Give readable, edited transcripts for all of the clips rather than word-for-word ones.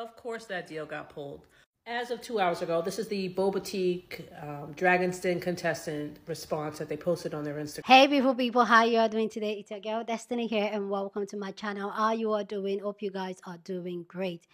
Of course that deal got pulled. As of 2 hours ago, this is the Boba Tea Dragon's Den contestant response that they posted on their Instagram. Hey beautiful people, how you are doing today? It's your girl Destiny here and welcome to my channel. How you are doing? Hope you guys are doing great.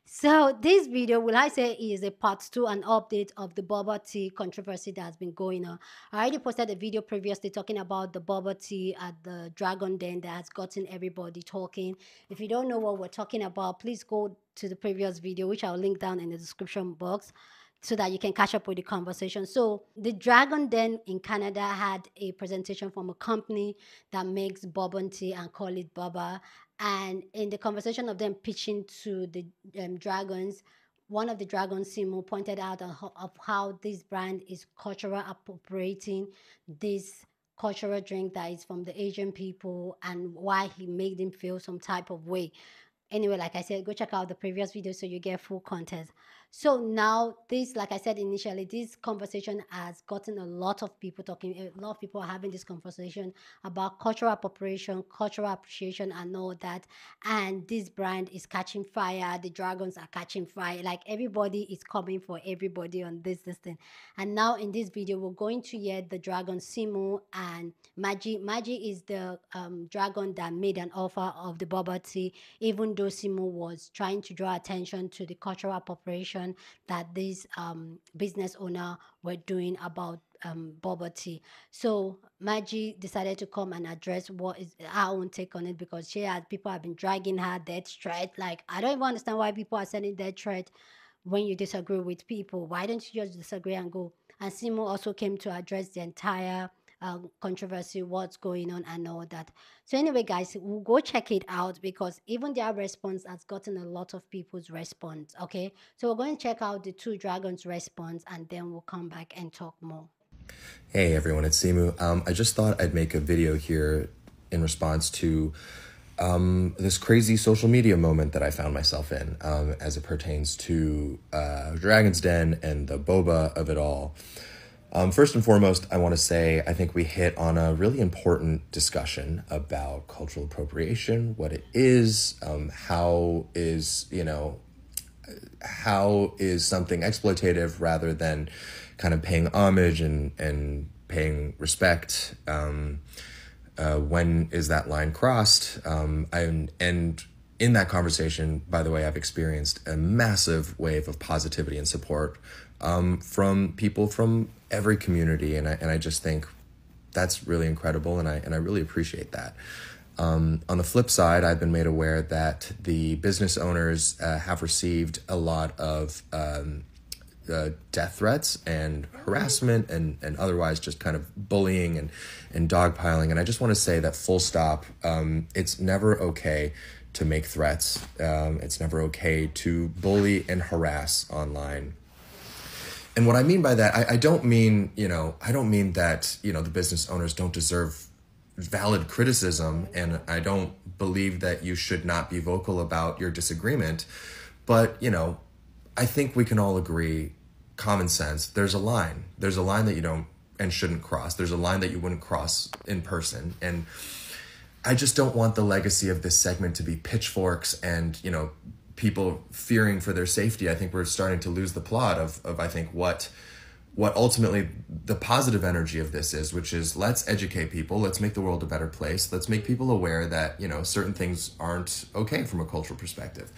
So this video, will I say, is a part 2, an update of the Bobba tea controversy that has been going on. I already posted a video previously talking about the Bobba tea at the Dragon Den that has gotten everybody talking. If you don't know what we're talking about, please go to the previous video, which I'll link down in the description box, so that you can catch up with the conversation. So the Dragon Den in Canada had a presentation from a company that makes bourbon tea and call it Bobba. And in the conversation of them pitching to the dragons, one of the dragons, Simo, pointed out of how this brand is cultural appropriating this cultural drink that is from the Asian people and why he made them feel some type of way. Anyway, like I said, go check out the previous video so you get full context. So now this, like I said initially, this conversation has gotten a lot of people talking. A lot of people are having this conversation about cultural appropriation, cultural appreciation, and all that. And this brand is catching fire. The dragons are catching fire. Like everybody is coming for everybody on this thing. And now in this video, we're going to hear the dragon Simu and Magi. Magi is the dragon that made an offer of the Bobba tea, even though Simu was trying to draw attention to the cultural appropriation that this business owner were doing about Bobba tea. So Maggie decided to come and address what is her own take on it, because people have been dragging her death threat. Like, I don't even understand why people are sending death threat when you disagree with people. Why don't you just disagree and go? And Simo also came to address the entire controversy, what's going on and all that. So anyway, guys, we'll go check it out, because even their response has gotten a lot of people's response. Okay, so we're going to check out the two dragons response and then we'll come back and talk more. Hey everyone, it's Simu. I just thought I'd make a video here in response to this crazy social media moment that I found myself in as it pertains to Dragon's Den and the boba of it all. First and foremost, I want to say I think we hit on a really important discussion about cultural appropriation, what it is, how is something exploitative rather than kind of paying homage and paying respect. When is that line crossed? And in that conversation, by the way, I've experienced a massive wave of positivity and support from people from every community, and I just think that's really incredible, and I really appreciate that. On the flip side, I've been made aware that the business owners have received a lot of death threats and harassment and otherwise just kind of bullying and dogpiling. And I just want to say that full stop, it's never okay to make threats. It's never okay to bully and harass online. And what I mean by that, I don't mean that, the business owners don't deserve valid criticism, and I don't believe that you should not be vocal about your disagreement. But, I think we can all agree, common sense, there's a line. There's a line that you don't and shouldn't cross. There's a line that you wouldn't cross in person. And I just don't want the legacy of this segment to be pitchforks and, people fearing for their safety. I think we're starting to lose the plot of I think what ultimately the positive energy of this is, which is let's educate people, let's make the world a better place, let's make people aware that, certain things aren't okay from a cultural perspective.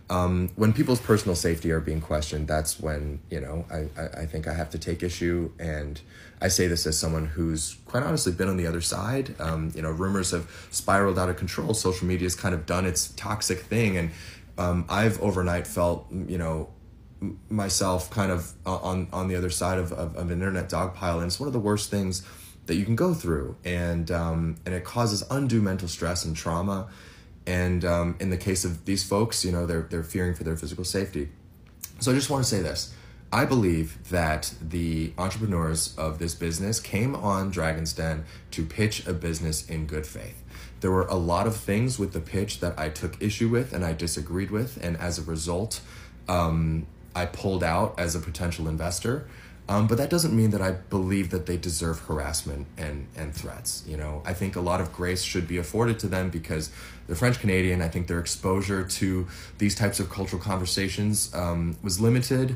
When people's personal safety are being questioned, that's when, I think I have to take issue. And I say this as someone who's quite honestly been on the other side. Rumors have spiraled out of control. Social media has kind of done its toxic thing. And I've overnight felt, myself kind of on the other side of an internet dogpile. And it's one of the worst things that you can go through. And it causes undue mental stress and trauma. And in the case of these folks, they're fearing for their physical safety. So I just want to say this. I believe that the entrepreneurs of this business came on Dragon's Den to pitch a business in good faith. There were a lot of things with the pitch that I took issue with and I disagreed with. And as a result, I pulled out as a potential investor. But that doesn't mean that I believe that they deserve harassment and threats. You know, I think a lot of grace should be afforded to them because they're French Canadian. I think their exposure to these types of cultural conversations was limited.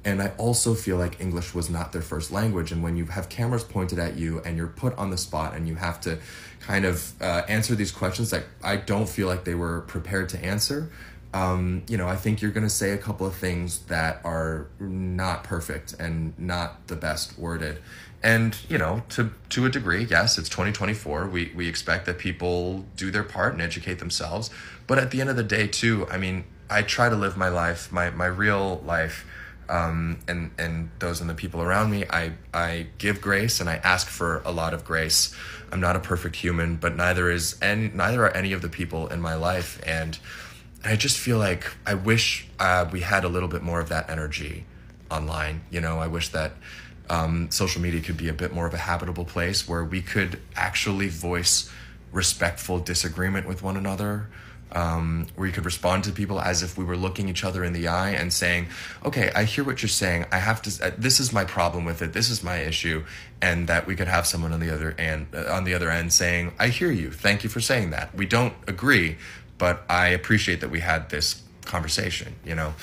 And I also feel like English was not their first language. And when you have cameras pointed at you and you're put on the spot and you have to kind of answer these questions that I don't feel like they were prepared to answer, you know, I think you're going to say a couple of things that are not perfect and not the best worded. And, you know, to a degree, yes, it's 2024. We expect that people do their part and educate themselves. But at the end of the day, too, I mean, I try to live my life, my real life, and those and the people around me. I give grace and I ask for a lot of grace. I'm not a perfect human, but neither are any of the people in my life. And I just feel like I wish we had a little bit more of that energy online. You know, I wish that social media could be a bit more of a habitable place where we could actually voice respectful disagreement with one another, where you could respond to people as if we were looking each other in the eye and saying, okay, I hear what you're saying. I have to, this is my problem with it. This is my issue. And that we could have someone on the other end saying, I hear you. Thank you for saying that. We don't agree, but I appreciate that we had this conversation, you know?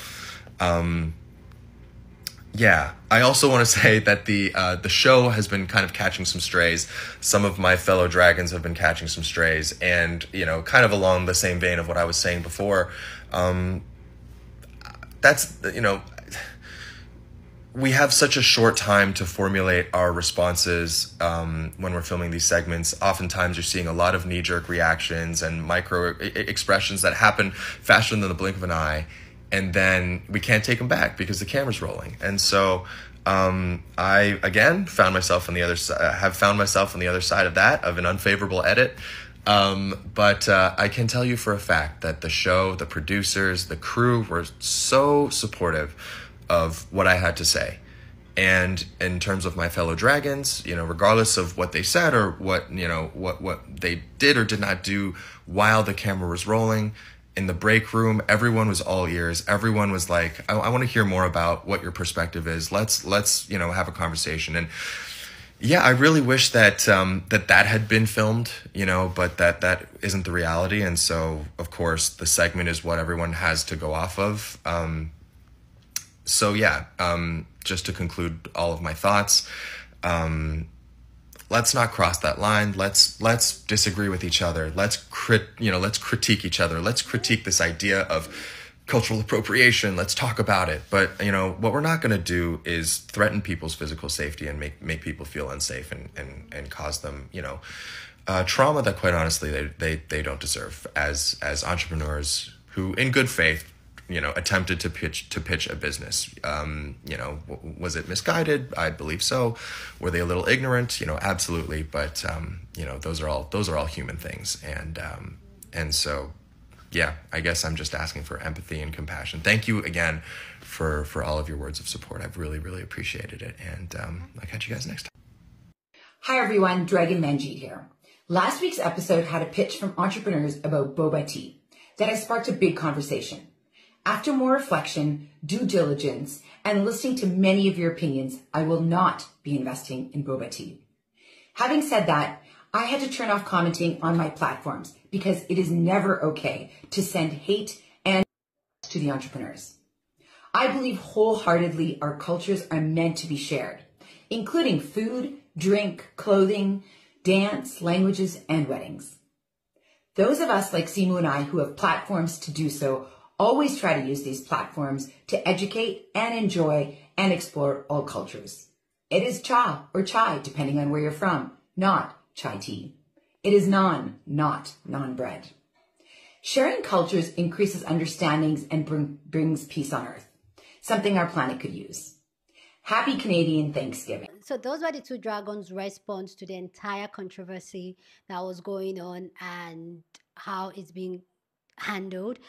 Yeah, I also want to say that the show has been kind of catching some strays. Some of my fellow dragons have been catching some strays, and you know, kind of along the same vein of what I was saying before. That's, you know, we have such a short time to formulate our responses when we're filming these segments. Oftentimes, you're seeing a lot of knee-jerk reactions and micro expressions that happen faster than the blink of an eye. And then we can't take them back because the camera's rolling. And so I, again, found myself on the other side of that, of an unfavorable edit. But I can tell you for a fact that the show, the producers, the crew were so supportive of what I had to say. And in terms of my fellow dragons, you know, regardless of what they said or what, you know, what they did or did not do while the camera was rolling, in the break room, everyone was all ears. Everyone was like, I want to hear more about what your perspective is. Let's, you know, have a conversation. And yeah, I really wish that, that had been filmed, you know, but that isn't the reality. And so, of course, the segment is what everyone has to go off of. So yeah, just to conclude all of my thoughts, let's not cross that line. Let's disagree with each other. Let's critique each other. Let's critique this idea of cultural appropriation. Let's talk about it. But you know, what we're not going to do is threaten people's physical safety and make people feel unsafe and cause them, you know, trauma that quite honestly they don't deserve as entrepreneurs who, in good faith, you know, attempted to pitch a business. You know, was it misguided? I believe so. Were they a little ignorant? You know, absolutely. But you know, those are all human things. And so, yeah, I guess I'm just asking for empathy and compassion. Thank you again for all of your words of support. I've really, really appreciated it. And I'll catch you guys next time. Hi everyone, Dragon Manjeet here. Last week's episode had a pitch from entrepreneurs about boba tea that has sparked a big conversation. After more reflection, due diligence, and listening to many of your opinions, I will not be investing in boba tea. Having said that, I had to turn off commenting on my platforms because it is never okay to send hate and to the entrepreneurs. I believe wholeheartedly our cultures are meant to be shared, including food, drink, clothing, dance, languages, and weddings. Those of us like Simu and I who have platforms to do so always try to use these platforms to educate and enjoy and explore all cultures. It is cha or chai, depending on where you're from, not chai tea. It is naan, not naan bread. Sharing cultures increases understandings and brings peace on earth, something our planet could use. Happy Canadian Thanksgiving. So those were the two dragons' response to the entire controversy that was going on and how it's being handled.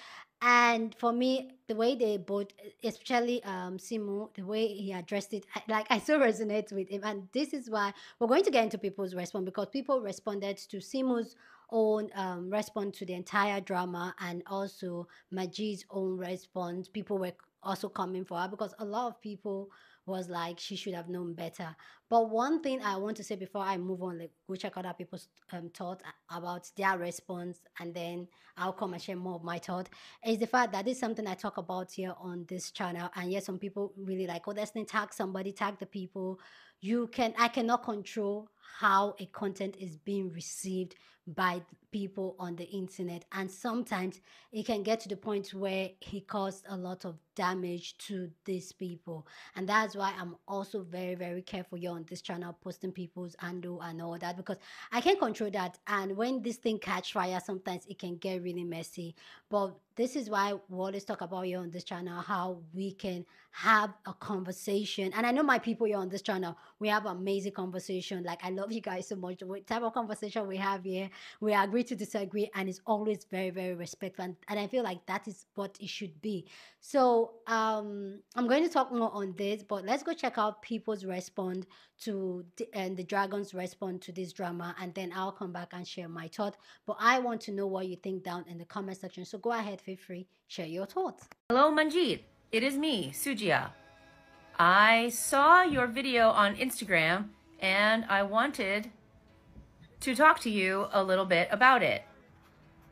And for me, the way they both, especially Simu, the way he addressed it, I so resonate with him. And this is why we're going to get into people's response, because people responded to Simu's own response to the entire drama, and also Majid's own response. People were also coming for her because a lot of people was like she should have known better. But one thing I want to say before I move on, like go check other people's thoughts about their response, and then I'll come and share more of my thought, is the fact that this is something I talk about here on this channel. And yes, some people really like, oh, let's tag somebody, tag the people. I cannot control how a content is being received by people on the internet, and sometimes it can get to the point where he caused a lot of damage to these people. And that's why I'm also very, very careful here on this channel posting people's handle and all that, because I can't control that. And when this thing catch fire, sometimes it can get really messy. But this is why we always talk about here on this channel how we can have a conversation. And I know my people here on this channel, we have amazing conversation. Like, I love you guys so much. The type of conversation we have here, we agree to disagree, and it's always very, very respectful. And I feel like that is what it should be. So I'm going to talk more on this, but let's go check out people's response to the Dragon's response to this drama, and then I'll come back and share my thought. But I want to know what you think down in the comment section. So go ahead, feel free, share your thoughts. Hello, Minjis. It is me, Sujia. I saw your video on Instagram and I wanted to talk to you a little bit about it.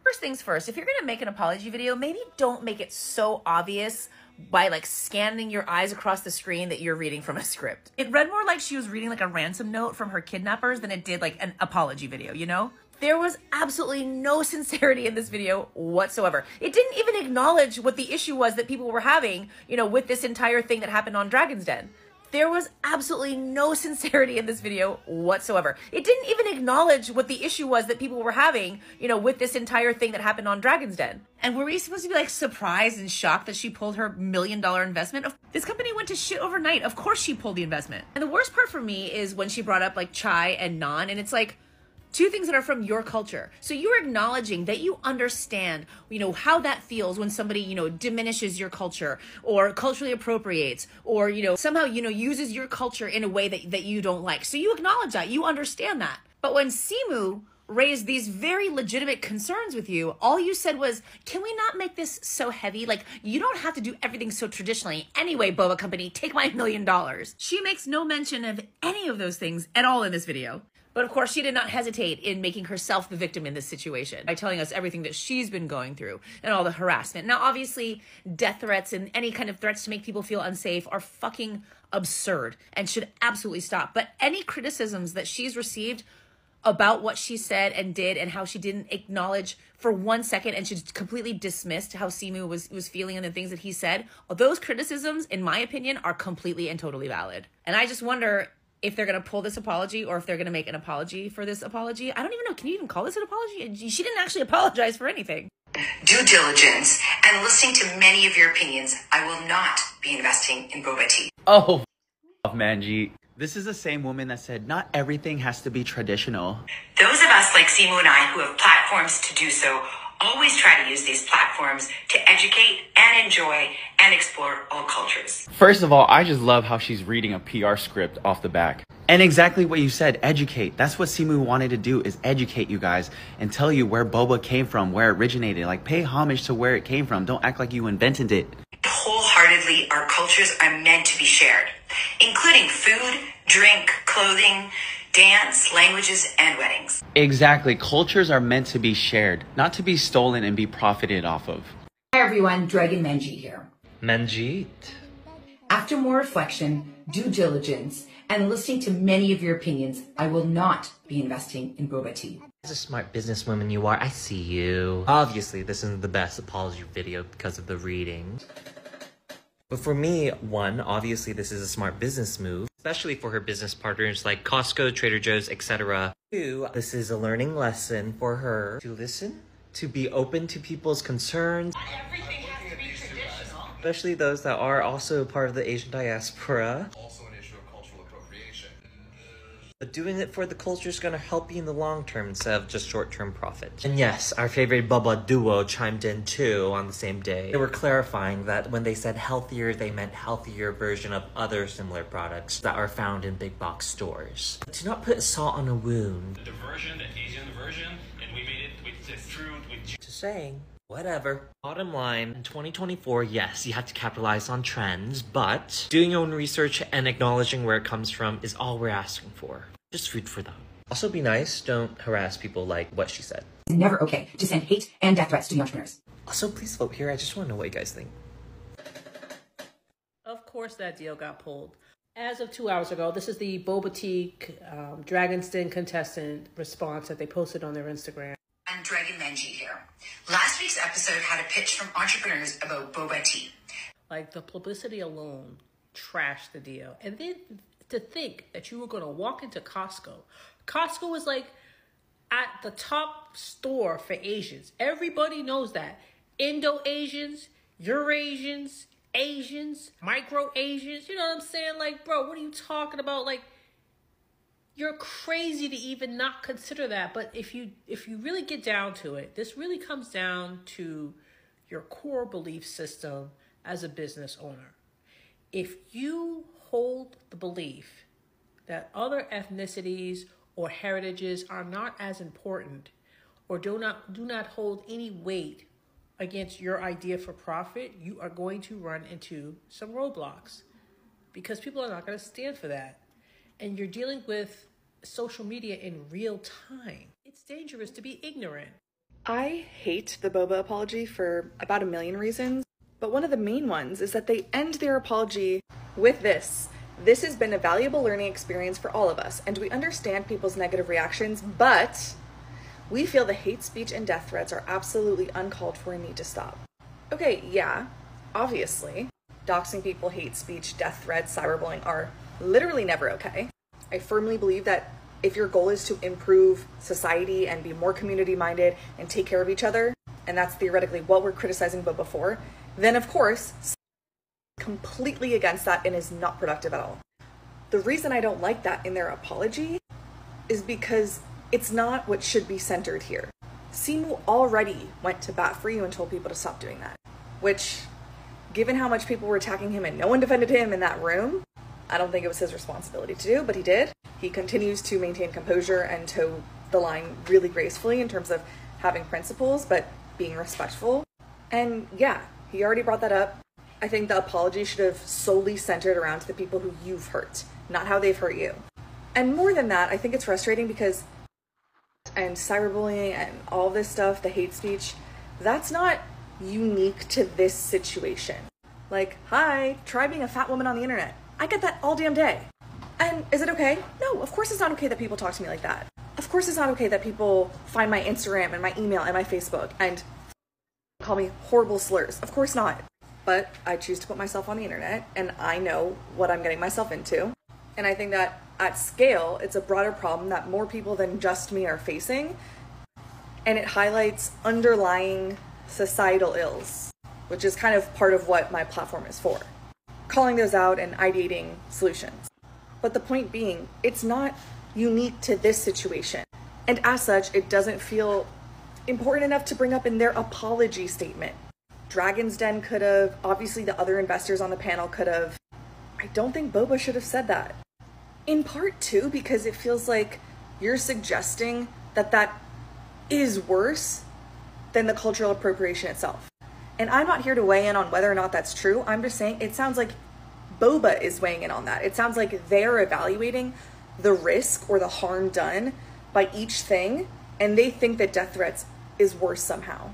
First things first, if you're going to make an apology video, maybe don't make it so obvious by like scanning your eyes across the screen that you're reading from a script. It read more like she was reading like a ransom note from her kidnappers than it did like an apology video, you know? There was absolutely no sincerity in this video whatsoever. It didn't even acknowledge what the issue was that people were having, you know, with this entire thing that happened on Dragon's Den. There was absolutely no sincerity in this video whatsoever. It didn't even acknowledge what the issue was that people were having, you know, with this entire thing that happened on Dragon's Den. And were we supposed to be like surprised and shocked that she pulled her $1 million investment? This company went to shit overnight. Of course she pulled the investment. And the worst part for me is when she brought up like chai and naan, and it's like, two things that are from your culture. So you're acknowledging that you understand, you know, how that feels when somebody, you know, diminishes your culture or culturally appropriates or, you know, somehow, you know, uses your culture in a way that you don't like. So you acknowledge that, you understand that. But when Simu raised these very legitimate concerns with you, all you said was, can we not make this so heavy? Like, you don't have to do everything so traditionally. Anyway, Bobba Company, take my $1 million. She makes no mention of any of those things at all in this video. But of course, she did not hesitate in making herself the victim in this situation by telling us everything that she's been going through and all the harassment. Now, obviously, death threats and any kind of threats to make people feel unsafe are fucking absurd and should absolutely stop. But any criticisms that she's received about what she said and did and how she didn't acknowledge for 1 second and she completely dismissed how Simu was feeling and the things that he said, those criticisms, in my opinion, are completely and totally valid. And I just wonder if they're going to pull this apology or if they're going to make an apology for this apology. I don't even know. Can you even call this an apology? She didn't actually apologize for anything. Due diligence and listening to many of your opinions, I will not be investing in boba tea. Oh, Manji. This is the same woman that said not everything has to be traditional. Those of us like Simu and I who have platforms to do so always try to use these platforms to educate and enjoy and explore all cultures. First of all, I just love how she's reading a PR script off the back. And exactly what you said, educate. That's what Simu wanted to do, is educate you guys and tell you where boba came from, where it originated. Like, pay homage to where it came from. Don't act like you invented it. Wholeheartedly, our cultures are meant to be shared, including food, drink, clothing, dance, languages, and weddings. Exactly. Cultures are meant to be shared, not to be stolen and be profited off of. Hi everyone, Dragon Menjit here. Minjis. After more reflection, due diligence, and listening to many of your opinions, I will not be investing in boba tea. As a smart businesswoman you are, I see you. Obviously, this isn't the best apology video because of the reading. But for me, one, obviously this is a smart business move, especially for her business partners like Costco, Trader Joe's, etc. Two, this is a learning lesson for her to listen, to be open to people's concerns. Not everything has to be traditional. Especially those that are also part of the Asian diaspora. Also an issue of cultural appropriation. But doing it for the culture is going to help you in the long term instead of just short-term profit. And yes, our favorite Bubba duo chimed in too on the same day. They were clarifying that when they said healthier, they meant healthier version of other similar products that are found in big box stores. But do not put salt on a wound. The version, the Asian version, and we made it with the fruit, with Just saying. Whatever. Bottom line, in 2024, yes, you have to capitalize on trends, but doing your own research and acknowledging where it comes from is all we're asking for. Just food for thought. Also be nice, don't harass people like what she said. It's never okay to send hate and death threats to the entrepreneurs. Also, please vote here. I just want to know what you guys think. Of course that deal got pulled. As of 2 hours ago, this is the Bobba Tea Dragon's Den contestant response that they posted on their Instagram. I'm Dragon Menjis here. Last week's episode had a pitch from entrepreneurs about boba tea. Like, the publicity alone trashed the deal. And then to think that you were going to walk into Costco. Costco was like at the top store for Asians. Everybody knows that. Indo-Asians, Eurasians, Asians, micro-Asians. You know what I'm saying? Like, bro, what are you talking about? Like, you're crazy to even not consider that. But if you really get down to it, this really comes down to your core belief system as a business owner. If you hold the belief that other ethnicities or heritages are not as important, or do not hold any weight against your idea for profit, you are going to run into some roadblocks, because people are not going to stand for that. And you're dealing with social media in real time. It's dangerous to be ignorant. I hate the boba apology for about a million reasons, but one of the main ones is that they end their apology with this. This has been a valuable learning experience for all of us, and we understand people's negative reactions, but we feel the hate speech and death threats are absolutely uncalled for and need to stop. Okay, yeah, obviously, doxing people, hate speech, death threats, cyberbullying are literally never okay. I firmly believe that if your goal is to improve society and be more community-minded and take care of each other, and that's theoretically what we're criticizing Bobba for, then of course, completely against that and is not productive at all. The reason I don't like that in their apology is because it's not what should be centered here. Simu already went to bat for you and told people to stop doing that, which, given how much people were attacking him and no one defended him in that room, I don't think it was his responsibility to do, but he did. He continues to maintain composure and toe the line really gracefully in terms of having principles, but being respectful. And yeah, he already brought that up. I think the apology should have solely centered around the people who you've hurt, not how they've hurt you. And more than that, I think it's frustrating because cyberbullying and all this stuff, the hate speech, that's not unique to this situation. Like, hi, try being a fat woman on the internet. I get that all damn day. And is it okay? No, of course it's not okay that people talk to me like that. Of course it's not okay that people find my Instagram and my email and my Facebook and call me horrible slurs. Of course not. But I choose to put myself on the internet and I know what I'm getting myself into. And I think that at scale, it's a broader problem that more people than just me are facing. And it highlights underlying societal ills, which is kind of part of what my platform is for. Calling those out and ideating solutions. But the point being, it's not unique to this situation. And as such, it doesn't feel important enough to bring up in their apology statement. Dragon's Den could have, obviously the other investors on the panel could have. I don't think Bobba should have said that. In part too, because it feels like you're suggesting that that is worse than the cultural appropriation itself. And I'm not here to weigh in on whether or not that's true. I'm just saying it sounds like Bobba is weighing in on that. It sounds like they're evaluating the risk or the harm done by each thing, and they think that death threats is worse somehow.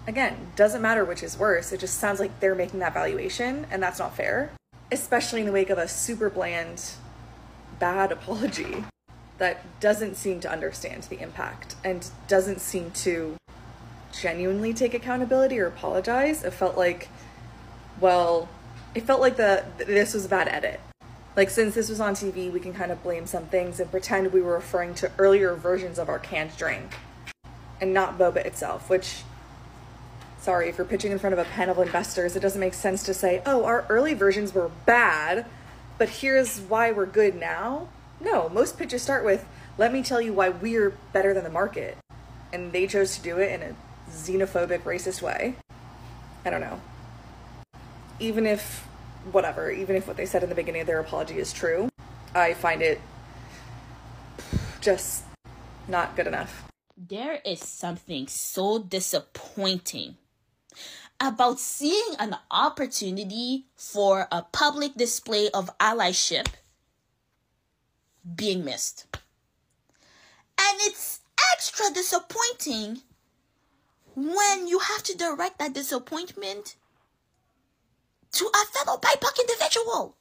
Again, doesn't matter which is worse. It just sounds like they're making that valuation, and that's not fair. Especially in the wake of a super bland, bad apology that doesn't seem to understand the impact and doesn't seem to genuinely take accountability or apologize. It felt like, well, this was a bad edit. Like, since this was on TV, we can kind of blame some things and pretend we were referring to earlier versions of our canned drink and not Bobba itself, which, sorry, if you're pitching in front of a panel of investors, it doesn't make sense to say, oh, our early versions were bad, but here's why we're good now. No, most pitches start with, let me tell you why we're better than the market. And they chose to do it in a xenophobic, racist way. I don't know. Even if what they said in the beginning of their apology is true, I find it just not good enough. There is something so disappointing about seeing an opportunity for a public display of allyship being missed. And it's extra disappointing when you have to direct that disappointment to a fellow BIPOC individual.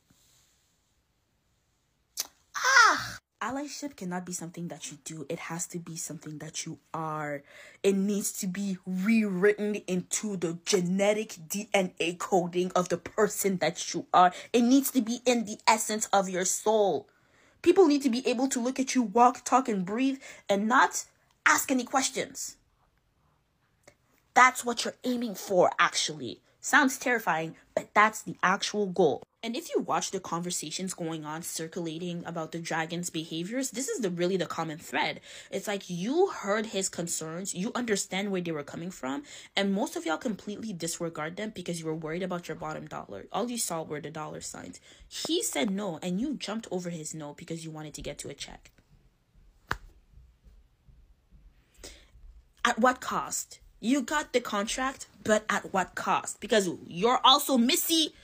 Allyship cannot be something that you do. It has to be something that you are. It needs to be rewritten into the genetic DNA coding of the person that you are. It needs to be in the essence of your soul. People need to be able to look at you, walk, talk, and breathe, and not ask any questions. That's what you're aiming for, actually. Sounds terrifying, but that's the actual goal. And if you watch the conversations going on circulating about the dragon's behaviors, this is really the common thread. It's like you heard his concerns, you understand where they were coming from, and most of y'all completely disregard them because you were worried about your bottom dollar. All you saw were the dollar signs. He said no, and you jumped over his no because you wanted to get to a check. At what cost? You got the contract, but at what cost? Because you're also Missy,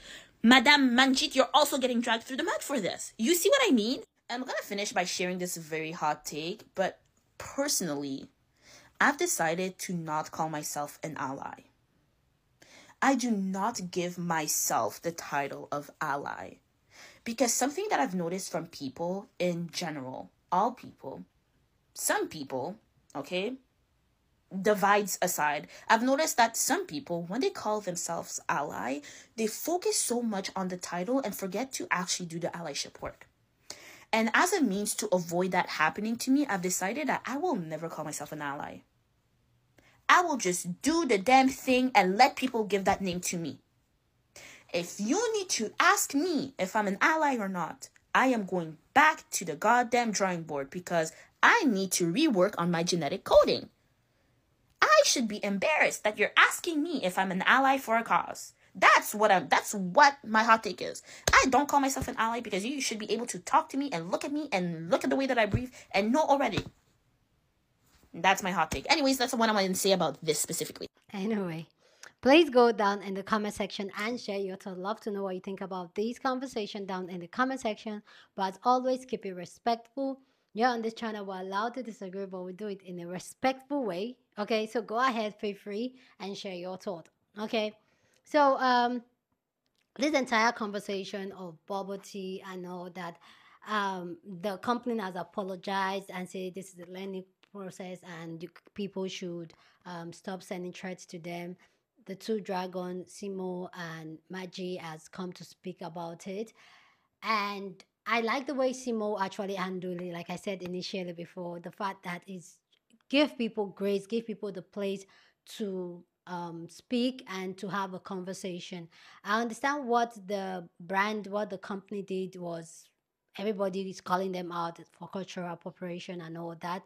Madame Minjis, you're also getting dragged through the mud for this. You see what I mean? I'm gonna finish by sharing this very hot take, but personally, I've decided to not call myself an ally. I do not give myself the title of ally. Because something that I've noticed from people in general, all people, some people, okay, divides aside, I've noticed that some people, when they call themselves ally, they focus so much on the title and forget to actually do the allyship work. And as a means to avoid that happening to me, I've decided that I will never call myself an ally. I will just do the damn thing and let people give that name to me. If you need to ask me if I'm an ally or not, I am going back to the goddamn drawing board because I need to rework on my genetic coding. I should be embarrassed that you're asking me if I'm an ally for a cause. That's what my hot take is. I don't call myself an ally because you should be able to talk to me and look at the way that I breathe and know already. That's my hot take. Anyways, that's what I'm going to say about this specifically. Anyway, please go down in the comment section and share your thoughts. Love to know what you think about this conversation down in the comment section. But always keep it respectful. Yeah, on this channel, we're allowed to disagree, but we do it in a respectful way. Okay, so go ahead, feel free, and share your thought. Okay, so this entire conversation of bubble tea, I know that the company has apologized and said this is a learning process and people should stop sending threats to them. The two dragons, Simo and Magi, has come to speak about it, and I like the way Simo actually handled it. Like I said initially before, the fact that is give people grace, give people the place to speak and to have a conversation. I understand what the company did was everybody is calling them out for cultural appropriation and all that.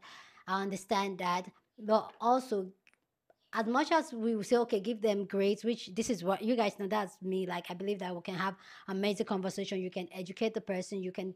I understand that, but also as much as we will say, okay, give them grades, which this is what you guys know, that's me. Like, I believe that we can have amazing conversation. You can educate the person. You can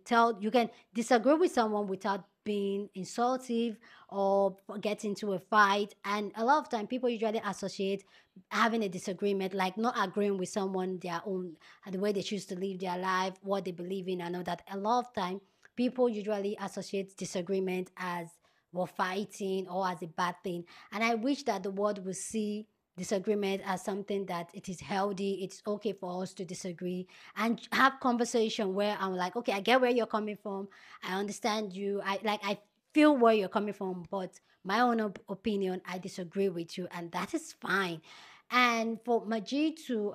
disagree with someone without being insultive or get into a fight. And a lot of time, people usually associate having a disagreement, like not agreeing with someone, their own, the way they choose to live their life, what they believe in. I know that a lot of time, people usually associate disagreement as we're fighting or as a bad thing. And I wish that the world would see disagreement as something that it is healthy. It's okay for us to disagree and have conversation where I'm like, okay, I get where you're coming from. I understand you. I feel where you're coming from, but my own opinion, I disagree with you, and that is fine. And for Maji to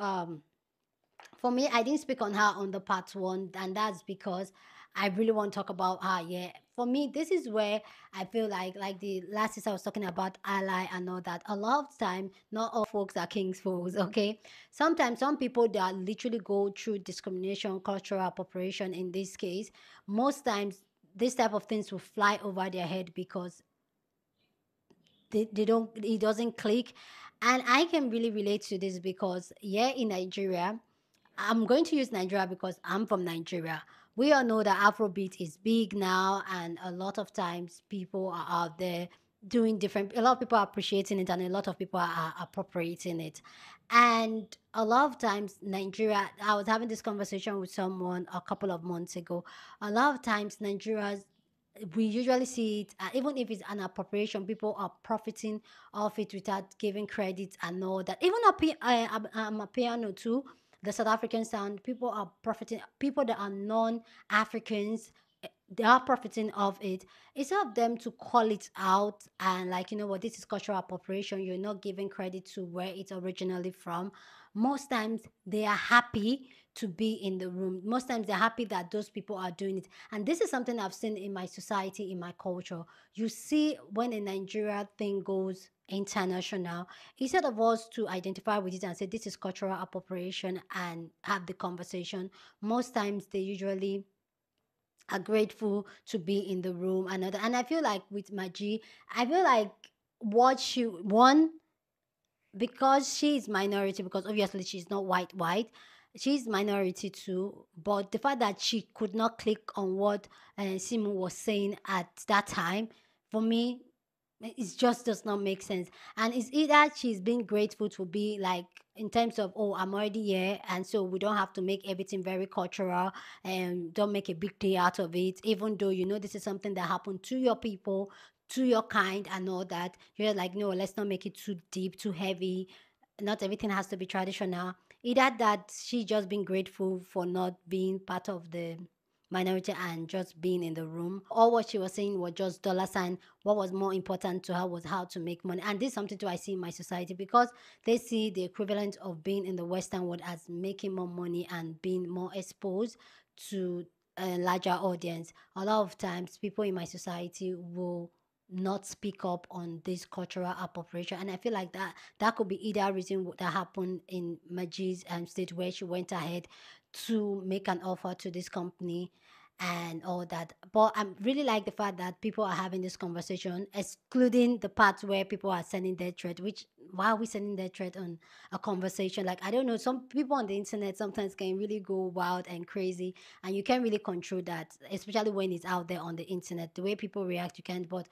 for me, I didn't speak on her on the part one, and that's because I really want to talk about her. Yeah, for me, this is where I feel like the last sister I was talking about ally and all that. A lot of time, not all folks are king's folks. Okay, sometimes some people they are literally go through discrimination, cultural appropriation. In this case, most times this type of things will fly over their head because they don't, it doesn't click. And I can really relate to this because yeah, in Nigeria, I'm going to use Nigeria because I'm from Nigeria. We all know that Afrobeat is big now, and a lot of times people are out there doing different. A lot of people are appreciating it, and a lot of people are appropriating it. And a lot of times, Nigeria. I was having this conversation with someone a couple of months ago. A lot of times, Nigeria's, we usually see it, even if it's an appropriation, people are profiting off it without giving credit and all that. Even a piano too, the South African sound, people are profiting, people that are non-Africans, they are profiting of it. Instead of them to call it out and like, you know what, this is cultural appropriation, you're not giving credit to where it's originally from. Most times they are happy to be in the room. Most times they're happy that those people are doing it. And this is something I've seen in my society, in my culture. You see, when a Nigeria thing goes international, instead of us to identify with it and say this is cultural appropriation and have the conversation, most times they usually are grateful to be in the room. And I feel like with Maji, I feel like what she won, because she's minority, because obviously she's not white, she's minority too, but the fact that she could not click on what Simon was saying at that time, for me, it just does not make sense. And it's either she's being grateful to be like, in terms of, oh, I'm already here, and so we don't have to make everything very cultural and don't make a big day out of it, even though you know this is something that happened to your people, to your kind and all that. You're like, no, let's not make it too deep, too heavy. Not everything has to be traditional. Either that she just being grateful for not being part of the minority and just being in the room. All what she was saying was just dollar sign. What was more important to her was how to make money. And this is something too I see in my society, because they see the equivalent of being in the Western world as making more money and being more exposed to a larger audience. A lot of times people in my society will not speak up on this cultural appropriation, and I feel like that could be either reason that happened in Maji's state, where she went ahead to make an offer to this company and all that. But I really like the fact that people are having this conversation, excluding the parts where people are sending their threat. Which, why are we sending their threat on a conversation? Like, I don't know, some people on the internet sometimes can really go wild and crazy, and you can't really control that, especially when it's out there on the internet. The way people react, you can't. But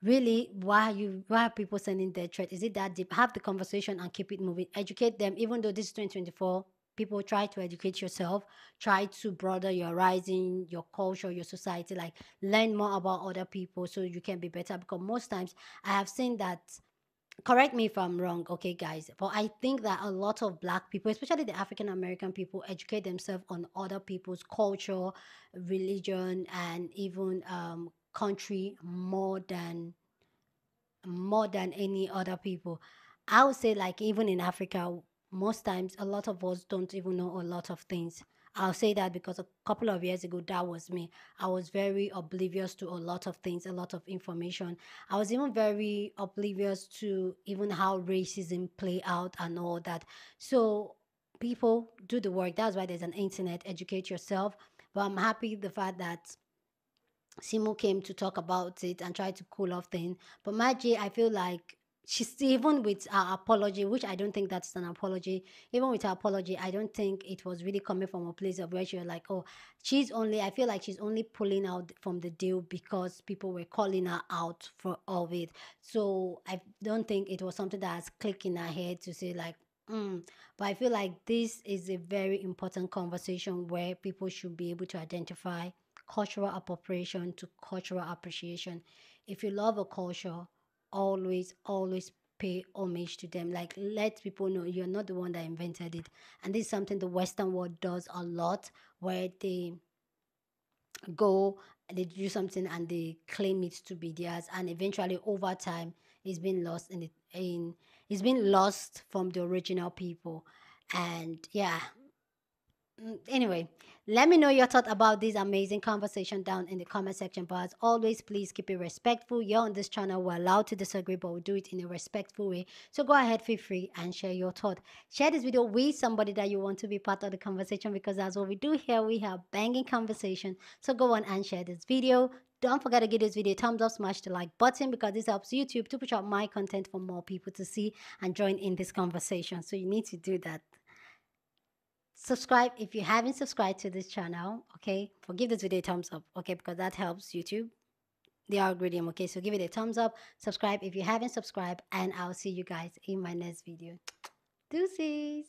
really, why are people sending their threat? Is it that deep? Have the conversation and keep it moving. Educate them. Even though this is 2024, people try to educate yourself, try to broaden your horizon, your culture, your society, like learn more about other people so you can be better. Because most times I have seen that, correct me if I'm wrong, okay, guys, but I think that a lot of Black people, especially the African American people, educate themselves on other people's culture, religion, and even country more than any other people. I would say, like, even in Africa, most times a lot of us don't even know a lot of things. I'll say that because a couple of years ago, that was me. I was very oblivious to a lot of things, a lot of information. I was even very oblivious to even how racism play out and all that. So people do the work. That's why there's an internet. Educate yourself. But I'm happy the fact that Simo came to talk about it and try to cool off things. But Maggie, I feel like she's still, even with her apology, which I don't think that's an apology. Even with her apology, I don't think it was really coming from a place of where she was like, oh, I feel like she's only pulling out from the deal because people were calling her out for all of it. So I don't think it was something that has clicked in her head to say like, but I feel like this is a very important conversation where people should be able to identify cultural appropriation to cultural appreciation. If you love a culture, always pay homage to them. Like, let people know you're not the one that invented it. And this is something the Western world does a lot, where they go, they do something and they claim it to be theirs, and eventually over time it's been lost it's been lost from the original people. And yeah, Anyway, let me know your thought about this amazing conversation down in the comment section. But as always, please keep it respectful. You're on this channel, we're allowed to disagree, but we do it in a respectful way. So go ahead, feel free and share your thought. Share this video with somebody that you want to be part of the conversation, because that's what we do here. We have banging conversation. So go on and share this video. Don't forget to give this video a thumbs up, smash the like button, because this helps YouTube to push out my content for more people to see and join in this conversation. So you need to do that. Subscribe if you haven't subscribed to this channel, okay? Give this video a thumbs up, okay? Because that helps YouTube, the algorithm, okay? So give it a thumbs up, subscribe if you haven't subscribed, and I'll see you guys in my next video. Deuces.